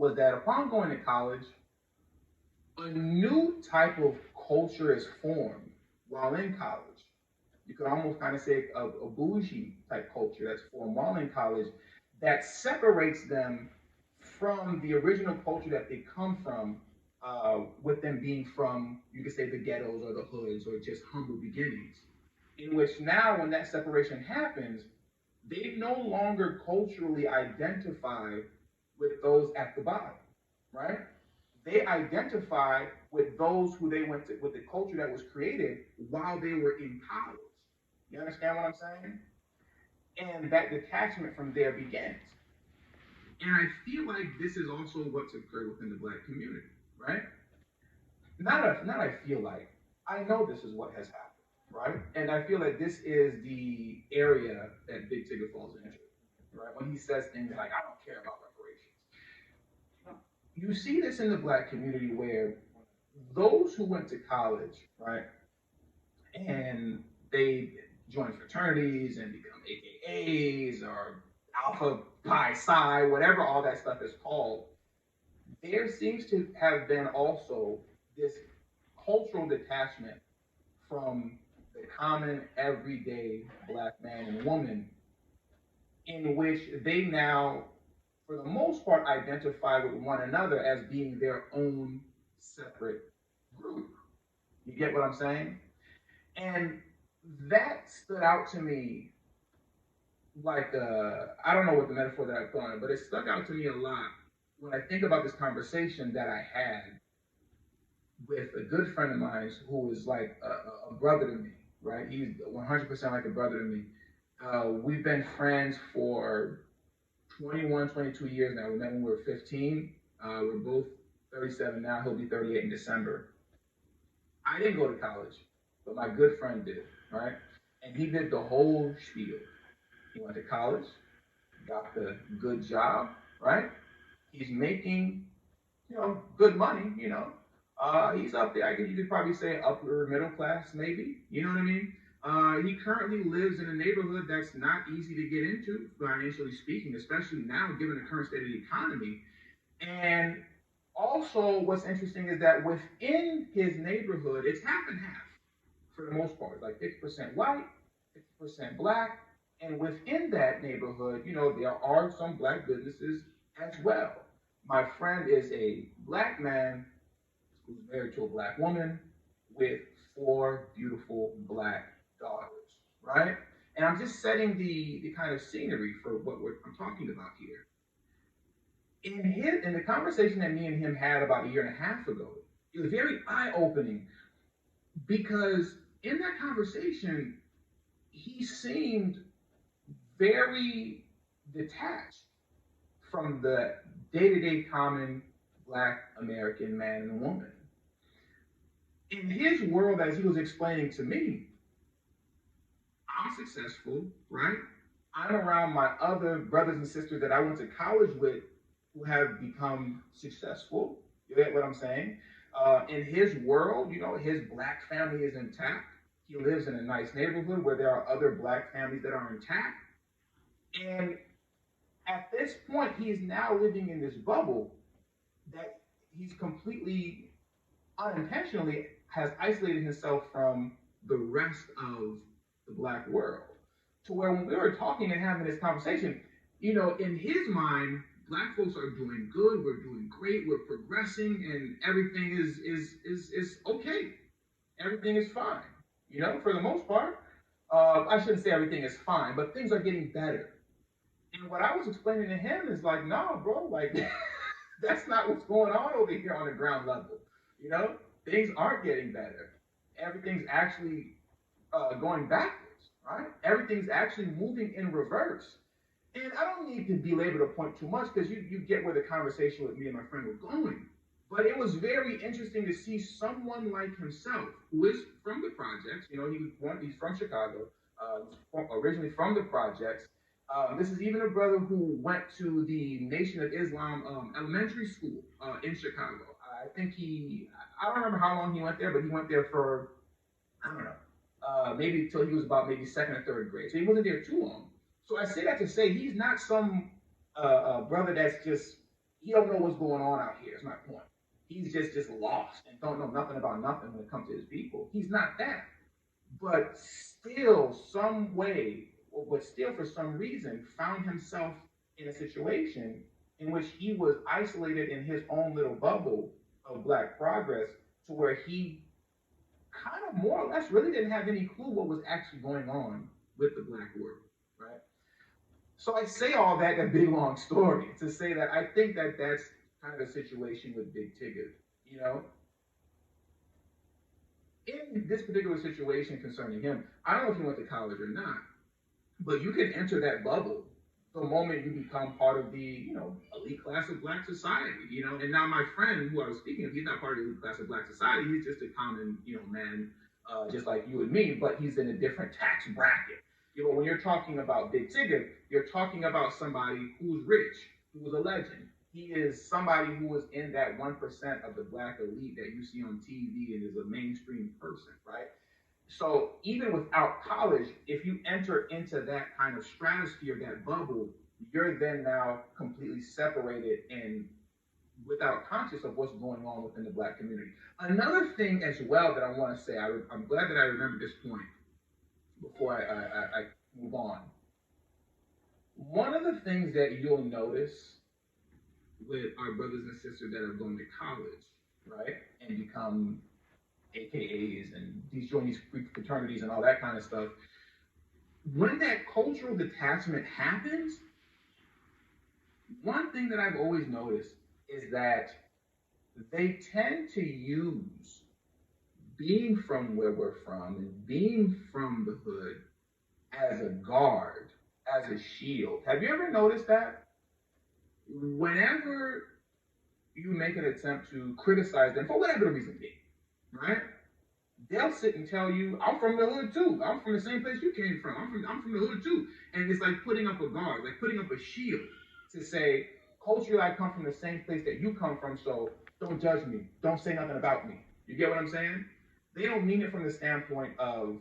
was that upon going to college, a new type of culture is formed while in college. You could almost kind of say a bougie type culture that's formed while in college that separates them from the original culture that they come from, with them being from, you could say, the ghettos or the hoods or just humble beginnings. In which now, when that separation happens, they no longer culturally identify with those at the bottom, right? They identify with those who they went to, with the culture that was created while they were in college. You understand what I'm saying? And that detachment from there begins. And I feel like this is also what's occurred within the black community, right? Not I feel like. I know this is what has happened, right? And I feel like this is the area that Big Tigger falls into, right? When he says things like, I don't care about reparations. You see this in the black community where those who went to college, right, and they join fraternities and become AKAs or Alpha Pi Psi, whatever all that stuff is called, there seems to have been also this cultural detachment from the common everyday black man and woman, in which they now, for the most part, identify with one another as being their own separate group. You get what I'm saying? And that stood out to me like, I don't know what the metaphor that I put on it, but it stuck out to me a lot when I think about this conversation that I had with a good friend of mine who is like a brother to me, right? He's 100% like a brother to me. We've been friends for 21, 22 years now. We met when we were 15. We're both 37 now. He'll be 38 in December. I didn't go to college, but my good friend did, right? And he did the whole spiel. He went to college, got the good job, right? He's making, good money, he's up there. I guess you could probably say upper middle class, maybe. You know what I mean? He currently lives in a neighborhood that's not easy to get into, financially speaking, especially now given the current state of the economy. And also, what's interesting is that within his neighborhood, it's half and half for the most part, like 50% white, 50% black. And within that neighborhood, there are some black businesses as well. My friend is a black man who's married to a black woman with 4 beautiful black daughters, right? And I'm just setting the kind of scenery for what I'm talking about here. In the conversation that me and him had about a year and a half ago, it was very eye-opening because in that conversation, he seemed very detached from the day-to-day common black American man and woman. In his world, as he was explaining to me, I'm successful, right? I'm around my other brothers and sisters that I went to college with who have become successful. You get what I'm saying? In his world, his black family is intact. He lives in a nice neighborhood where there are other black families that are intact. And at this point, he is now living in this bubble that he's completely unintentionally has isolated himself from the rest of the black world. To where when we were talking and having this conversation, in his mind, black folks are doing good, we're doing great, we're progressing, and everything is okay. Everything is fine, for the most part. I shouldn't say everything is fine, but things are getting better. And what I was explaining to him is like, no, bro, like that's not what's going on over here on the ground level. Things aren't getting better. Everything's actually going backwards, right? Everything's actually moving in reverse. And I don't need to belabor the point too much because you get where the conversation with me and my friend were going. But it was very interesting to see someone like himself, who is from the projects. He's from Chicago, originally from the projects. This is even a brother who went to the Nation of Islam elementary school in Chicago. I don't remember how long he went there, but he went there for, I don't know, maybe till he was about maybe 2nd or 3rd grade. So he wasn't there too long. So I say that to say he's not some brother that's just, he don't know what's going on out here. Is my point. He's just lost and don't know nothing about nothing when it comes to his people. He's not that, but still, some way, but still for some reason, found himself in a situation in which he was isolated in his own little bubble of black progress, to where he kind of more or less really didn't have any clue what was actually going on with the black world, right? So I say all that, a big long story, to say that I think that that's kind of a situation with Big Tigger. You know, in this particular situation concerning him, I don't know if he went to college or not, but you can enter that bubble the moment you become part of the, elite class of black society, And now my friend who I was speaking of, he's not part of the elite class of black society. He's just a common, man, just like you and me, but he's in a different tax bracket. When you're talking about Big Tigger, you're talking about somebody who's rich, who's a legend. He is somebody who was in that 1% of the black elite that you see on TV and is a mainstream person, right? So even without college, if you enter into that kind of stratosphere, that bubble, you're then now completely separated and without conscious of what's going on within the black community. Another thing as well that I want to say, I'm glad that I remember this point before I move on. One of the things that you'll notice with our brothers and sisters that are going to college, right, and become AKAs and join these fraternities and all that kind of stuff, when that cultural detachment happens, one thing that I've always noticed is that they tend to use being from where we're from and being from the hood as a guard, as a shield. Have you ever noticed that? Whenever you make an attempt to criticize them for whatever the reason be, right? They'll sit and tell you, I'm from the hood too. I'm from the same place you came from. I'm from the hood too. And it's like putting up a guard, like putting up a shield to say, culturally, I come from the same place that you come from, so don't judge me. Don't say nothing about me. You get what I'm saying? They don't mean it from the standpoint of,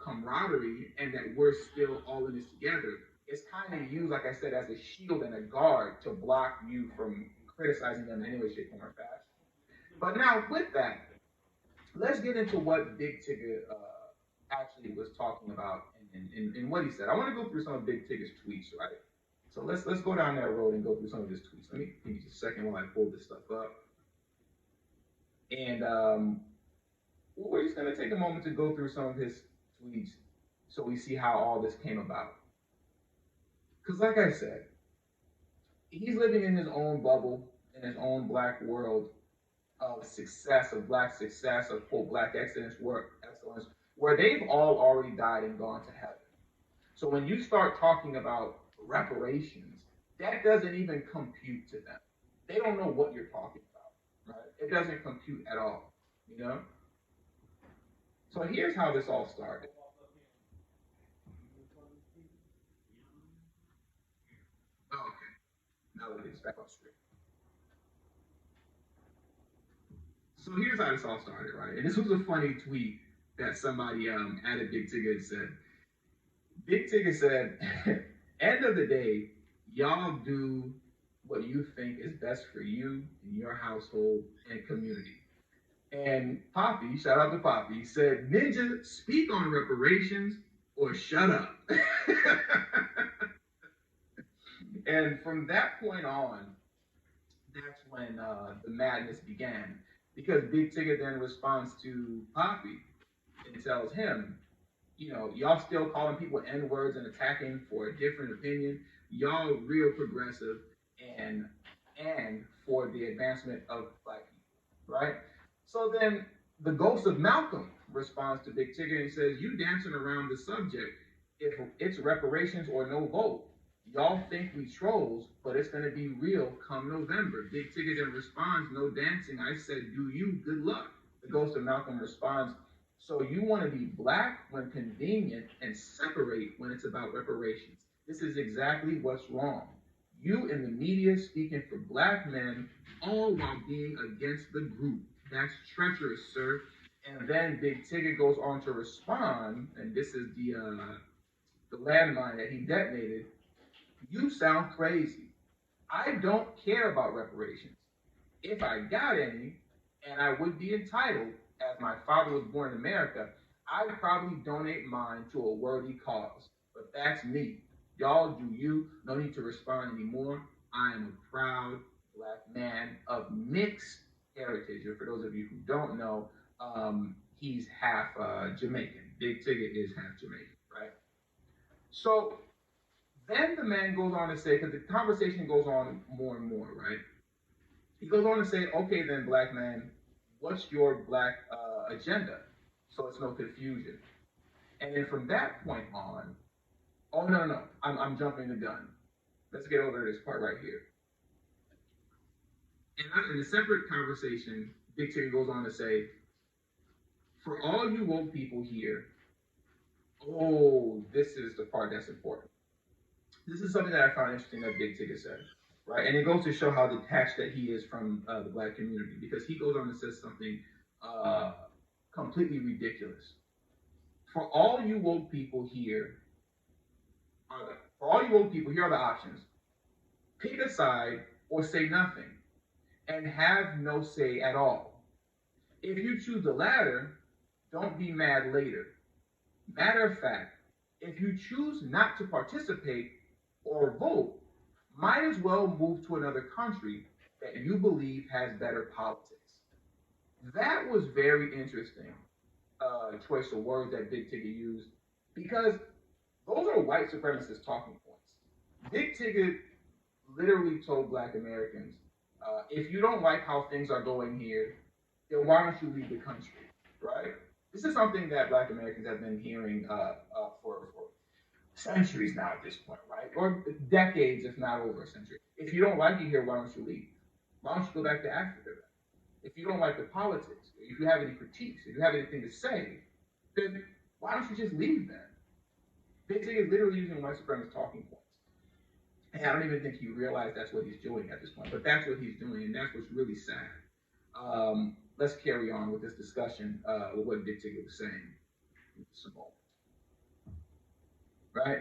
camaraderie and that we're still all in this together. It's kind of used, like I said, as a shield and a guard to block you from criticizing them in any way, shape, form, or fashion. But now, with that, let's get into what Big Tigger actually was talking about and what he said. I want to go through some of Big Tigger's tweets, right? So let's go down that road and go through some of his tweets. Let me give you just a second while I pull this stuff up. And we're just going to take a moment to go through some of his tweets so we see how all this came about. Because like I said, he's living in his own bubble, in his own black world of success, of quote, black excellence, where they've all already died and gone to heaven. So when you start talking about reparations, that doesn't even compute to them. They don't know what you're talking about, right? It doesn't compute at all, So here's how this all started. Oh, okay. Now let me get back on screen. So here's how this all started, right? And this was a funny tweet that somebody added Big Tigger and said. Big Tigger said, end of the day, y'all do what you think is best for you and your household and community. And Poppy, shout out to Poppy, said, Ninja, speak on reparations or shut up. And from that point on, that's when the madness began. Because Big Tigger then responds to Poppy and tells him, y'all still calling people N-words and attacking for a different opinion. Y'all real progressive and for the advancement of black people, right? So then the ghost of Malcolm responds to Big Tigger and says, you dancing around the subject. If it's reparations or no vote, y'all think we trolls, but it's going to be real come November. Big Tigger then responds, no dancing. I said, do you, good luck. The ghost of Malcolm responds, so you want to be black when convenient and separate when it's about reparations. This is exactly what's wrong. You in the media speaking for black men, all while being against the group. That's treacherous, sir. And then Big Tigger goes on to respond, and this is the landmine that he detonated. You sound crazy. I don't care about reparations. If I got any, and I would be entitled, as my father was born in America, I'd probably donate mine to a worthy cause. But that's me. Y'all do you. No need to respond anymore. I am a proud black man of mixed heritage. And for those of you who don't know, he's half Jamaican. Big Ticket is half Jamaican, right? So then the man goes on to say, because the conversation goes on more and more, right? He goes on to say, okay, then, black man, what's your black agenda? So it's no confusion. And then from that point on, oh, no, I'm jumping the gun. Let's get over to this part right here. And in a separate conversation, Big Ticket goes on to say, for all you woke people here, oh, this is the part that's important. This is something that I found interesting that Big Ticket said, right? And it goes to show how detached that he is from the black community, because he goes on and says something completely ridiculous. For all you woke people here, here are the options. Pick a side or say nothing, and have no say at all. If you choose the latter, don't be mad later. Matter of fact, if you choose not to participate or vote, might as well move to another country that you believe has better politics. That was very interesting choice of words that Big Ticket used, because those are white supremacist talking points. Big Ticket literally told black Americans, if you don't like how things are going here, then why don't you leave the country, right? This is something that black Americans have been hearing for centuries now at this point, right? Or decades, if not over a century. If you don't like it here, why don't you leave? Why don't you go back to Africa then? If you don't like the politics, if you have any critiques, if you have anything to say, then why don't you just leave then? Big Ticket is literally using white supremacist talking points. And I don't even think he realized that's what he's doing at this point, but that's what he's doing, and that's what's really sad. Let's carry on with this discussion with what Big Ticket was saying. Simple. Right?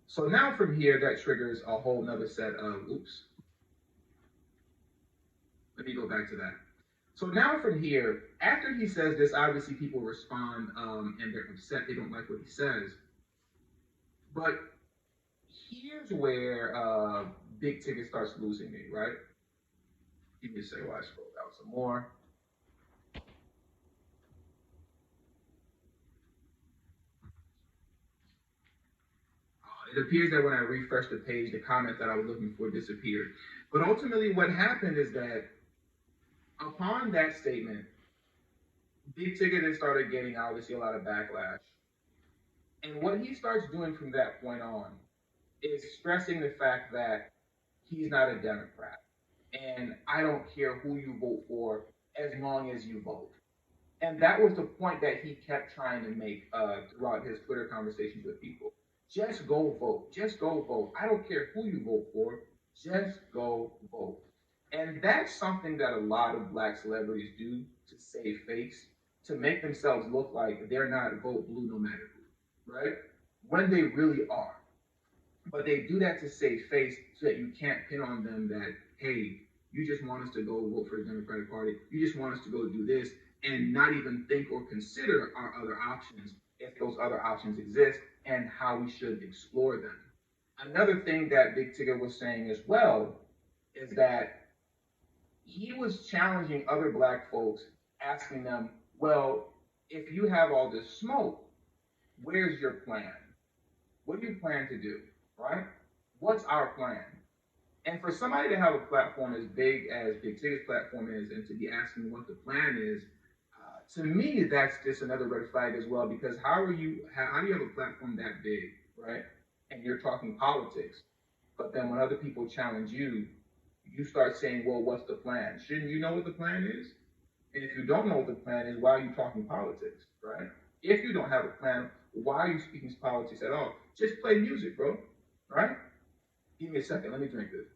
So now from here, that triggers a whole nother set of, oops. Let me go back to that. So now from here, after he says this, obviously people respond and they're upset. They don't like what he says. But here's where Big Ticket starts losing me, right? Give me a second while I scroll down some more. It appears that when I refreshed the page, the comment that I was looking for disappeared. But ultimately what happened is that upon that statement, Big Ticket then started getting obviously a lot of backlash. And what he starts doing from that point on is stressing the fact that he's not a Democrat. And I don't care who you vote for as long as you vote. And that was the point that he kept trying to make throughout his Twitter conversations with people. Just go vote. Just go vote. I don't care who you vote for. Just go vote. And that's something that a lot of black celebrities do to save face, to make themselves look like they're not vote blue no matter who, right? When they really are. But they do that to save face so that you can't pin on them that, hey, you just want us to go vote for the Democratic Party. You just want us to go do this and not even think or consider our other options, if those other options exist, and how we should explore them. Another thing that Big Ticket was saying as well is that he was challenging other black folks, asking them, well, if you have all this smoke, where's your plan? What do you plan to do, right? What's our plan? And for somebody to have a platform as big as Big Ticket's platform is, and to be asking what the plan is, to me, that's just another red flag as well, because how do you have a platform that big, right? And you're talking politics, but then when other people challenge you, you start saying, well, what's the plan? Shouldn't you know what the plan is? And if you don't know what the plan is, why are you talking politics, right? If you don't have a plan, why are you speaking politics at all? Just play music, bro, right? Give me a second, let me drink this.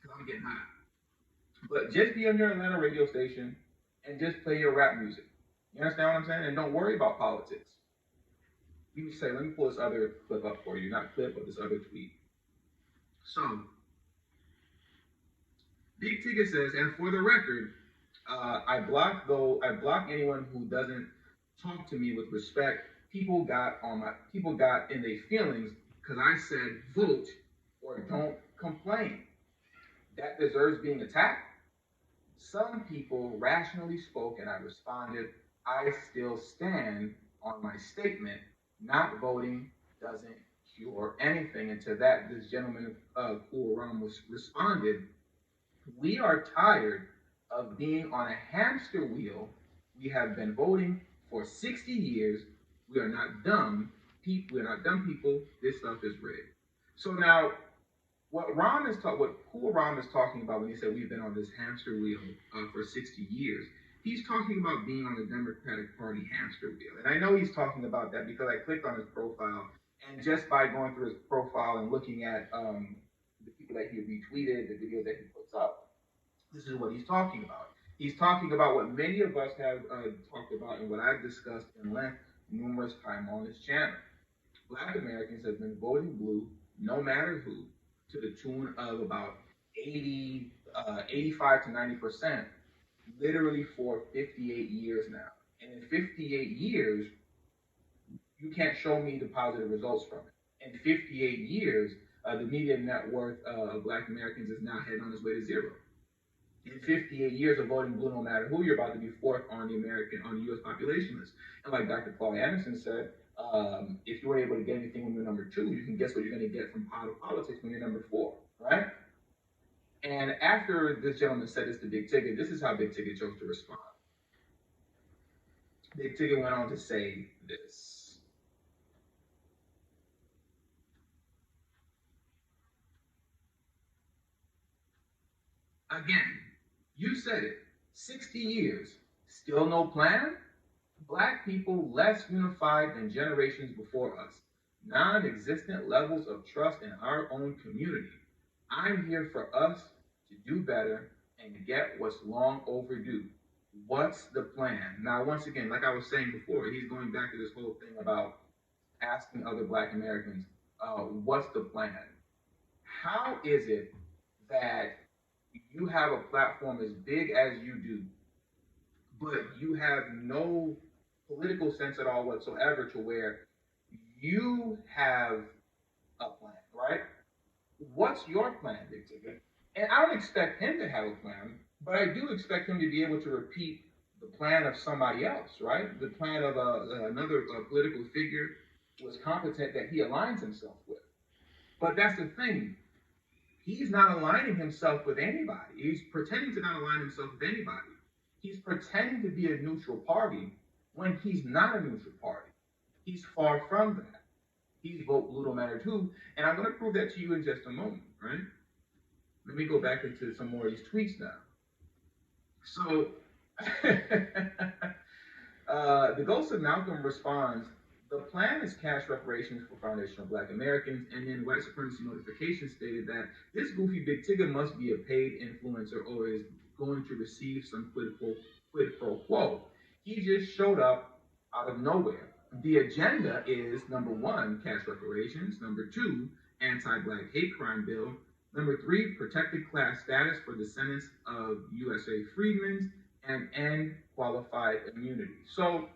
Because I'm getting hot. But just be on your Atlanta radio station and just play your rap music. You understand what I'm saying? And don't worry about politics. let me pull this other clip up for you. Not clip, but this other tweet. So, Big Ticket says, and for the record, I block anyone who doesn't talk to me with respect. People got in their feelings because I said vote or don't complain. That deserves being attacked. Some people rationally spoke and I responded, I still stand on my statement. Not voting doesn't cure anything. And to that, this gentleman, Cool Ramos, responded, we are tired of being on a hamster wheel. We have been voting for 60 years. We are not dumb people. We're not dumb people. This stuff is rigged. So now, what Cool Ram is talking about when he said we've been on this hamster wheel for 60 years, he's talking about being on the Democratic Party hamster wheel. And I know he's talking about that because I clicked on his profile, and just by going through his profile and looking at the people that he retweeted, the videos that he puts up, this is what he's talking about. He's talking about what many of us have talked about and what I've discussed in length numerous times on this channel. Black Americans have been voting blue no matter who, to the tune of about 85 to 90%, literally for 58 years now. And in 58 years, you can't show me the positive results from it. In 58 years, the median net worth of Black Americans is now heading on its way to zero. In 58 years of voting blue, no matter who, you're about to be fourth on the U.S. population list. And like Dr. Paul Anderson said, if you were able to get anything when you're number 2, you can guess what you're going to get from politics when you're number 4, right? And after this gentleman said this to Big Ticket, this is how Big Ticket chose to respond. Big Ticket went on to say this. Again, you said it, 60 years, still no plan? Black people less unified than generations before us. Non-existent levels of trust in our own community. I'm here for us to do better and get what's long overdue. What's the plan? Now, once again, like I was saying before, he's going back to this whole thing about asking other Black Americans, what's the plan? How is it that you have a platform as big as you do, but you have no political sense at all whatsoever to where you have a plan, right? What's your plan, Big Ticket? And I don't expect him to have a plan, but I do expect him to be able to repeat the plan of somebody else, right? The plan of another political figure was competent that he aligns himself with. But that's the thing. He's not aligning himself with anybody. He's pretending to not align himself with anybody. He's pretending to be a neutral party when he's not a neutral party. He's far from that. He's vote blue no matter who, and I'm going to prove that to you in just a moment, right? Let me go back into some more of these tweets now. So, the Ghost of Malcolm responds, the plan is cash reparations for foundational Black Americans, and then white supremacy notification stated that this goofy Big Ticket must be a paid influencer or is going to receive some quid pro quo. He just showed up out of nowhere. The agenda is, number 1, cash reparations. Number 2, anti-Black hate crime bill. Number 3, protected class status for descendants of USA freedmen, and end qualified immunity. So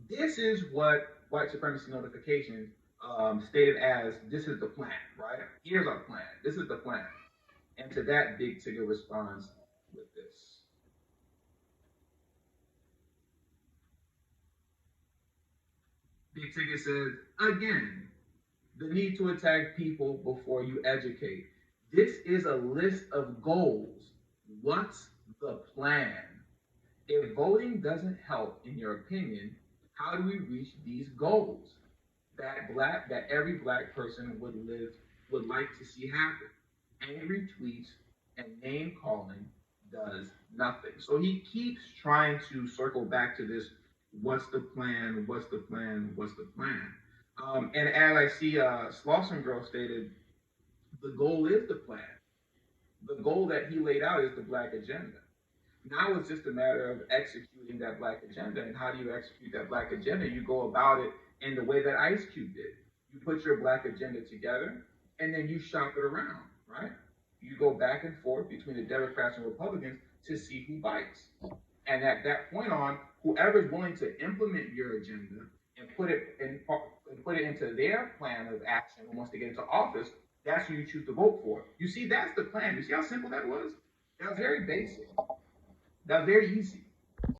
this is what white supremacy notification stated as, this is the plan, right? Here's our plan. This is the plan. And to that, Big Ticket responds with this. Big Ticket says, again, the need to attack people before you educate. This is a list of goals. What's the plan? If voting doesn't help, in your opinion, how do we reach these goals that every Black person would like to see happen? Angry tweets and name calling does nothing. So he keeps trying to circle back to this, what's the plan, what's the plan, what's the plan? And as I see Slauson Girl stated, the goal is the plan. The goal that he laid out is the Black agenda. Now it's just a matter of executing that Black agenda. And how do you execute that Black agenda? You go about it in the way that Ice Cube did. You put your black agenda together, and then you shop it around, right? You go back and forth between the Democrats and Republicans to see who bites. And at that point on, whoever's willing to implement your agenda and put it into their plan of action once they get into office, that's who you choose to vote for. You see, that's the plan. You see how simple that was? That was very basic. That was very easy.